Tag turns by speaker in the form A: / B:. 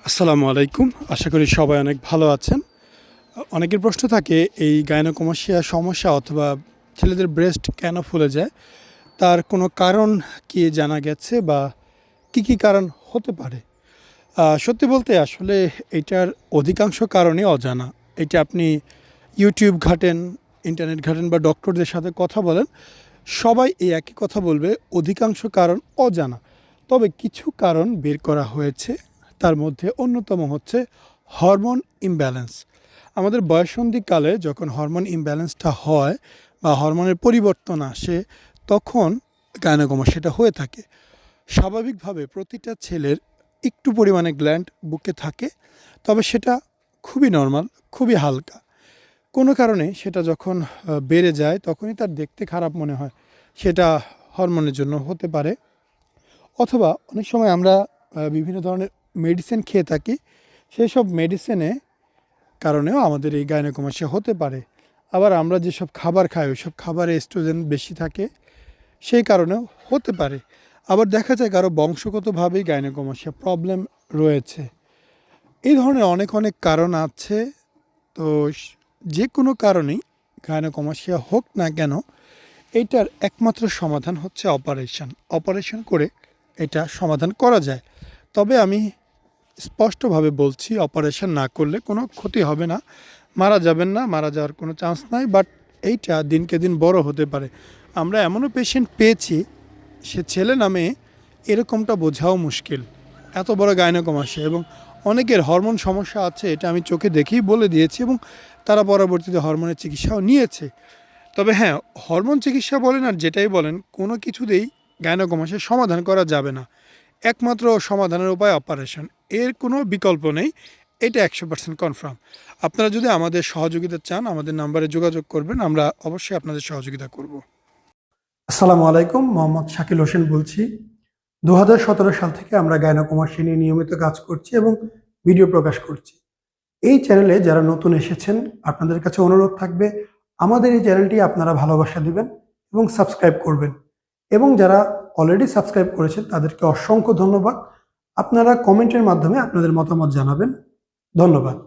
A: আসসালামু আলাইকুম। আশা করি সবাই অনেক ভালো আছেন। অনেকের প্রশ্ন থাকে এই গাইনোকমাসিয়া সমস্যা অথবা ছেলেদের ব্রেস্ট কেন ফুলে যায়? তার কোনো কারণ কি জানা গেছে বা কি কারণ হতে পারে? সত্যি বলতে আসলে এইটার অধিকাংশ কারণই অজানা। এটা আপনি YouTube ঘাঁটেন, ইন্টারনেট ঘাঁটেন বা ডক্টরদের সাথে কথা বলেন, সবাই এই একই কথা বলবে, অধিকাংশ কারণ অজানা। তবে কিছু কারণ বের করা হয়েছে। তার মধ্যে অন্যতম হচ্ছে হরমোন ইমব্যালেন্স। আমাদের বয়ঃসন্ধিকালে যখন হরমোন ইমব্যালেন্সটা হয় বা হরমোনের পরিবর্তন আসে, তখন গাইনোকমাসিয়াটা হয়ে থাকে। স্বাভাবিকভাবে প্রতিটা ছেলের একটু পরিমাণে গ্ল্যান্ড বুকে থাকে, তবে সেটা খুবই নরমাল, খুবই হালকা। কোনো কারণে সেটা যখন বেড়ে যায় তখনই তার দেখতে খারাপ মনে হয়। সেটা হরমোনের জন্য হতে পারে, অথবা অনেক সময় আমরা বিভিন্ন ধরনের মেডিসিন খেয়ে থাকি। সেসব মেডিসিনে কারণেও আমাদের এই গাইনোকমাসিয়া হতে পারে। আবার আমরা যেসব খাবার খাই ওইসব খাবারে এস্ট্রোজেন বেশি থাকে, সেই কারণেও হতে পারে। আবার দেখা যায় কারো বংশগতভাবেই গাইনোকমাসিয়া প্রবলেম রয়েছে। এই ধরনের অনেক কারণ আছে। তো যে কোনো কারণেই গাইনোকমাসিয়া হোক না কেন, এইটার একমাত্র সমাধান হচ্ছে অপারেশন। অপারেশন করে এটা সমাধান করা যায়। তবে আমি স্পষ্টভাবে বলছি, অপারেশন না করলে কোনো ক্ষতি হবে না, মারা যাবেন না, মারা যাওয়ার কোনো চান্স নাই। বাট এইটা দিনকে দিন বড় হতে পারে। আমরা এমনও পেশেন্ট পেয়েছি, সে ছেলে না মেয়ে এরকমটা বোঝাও মুশকিল, এত বড় গাইনোকমাসিয়া। এবং অনেকের হরমোন সমস্যা আছে, এটা আমি চোখে দেখেই বলে দিয়েছি, এবং তারা পরবর্তীতে হরমোনের চিকিৎসাও নিয়েছে। তবে হ্যাঁ, হরমোন চিকিৎসা বলেন আর যেটাই বলেন, কোনো কিছুতেই গাইনোকমাসিয়ার সমাধান করা যাবে না। একমাত্র সমাধানের উপায় অপারেশন, এর কোনো বিকল্প নেই। এটা 100% কনফার্ম। আপনারা যদি আমাদের সহযোগিতা চান, আমাদের নাম্বারে যোগাযোগ করবেন, আমরা অবশ্যই আপনাদের সহযোগিতা করব। আসসালামু আলাইকুম, মোহাম্মদ শাকিল হোসেন বলছি। 2017 সাল থেকে আমরা গাইনোকমাসিয়া নিয়ে নিয়মিত কাজ করছি এবং ভিডিও প্রকাশ করছি। এই চ্যানেলে যারা নতুন এসেছেন, আপনাদের কাছে অনুরোধ থাকবে আমাদের এই চ্যানেলটি আপনারা ভালোবাসা দিবেন এবং সাবস্ক্রাইব করবেন। এবং যারা অলরেডি সাবস্ক্রাইব করেছেন তাদেরকে অসংখ্য ধন্যবাদ। আপনারা কমেন্টের মাধ্যমে আপনাদের মতামত জানাবেন। ধন্যবাদ।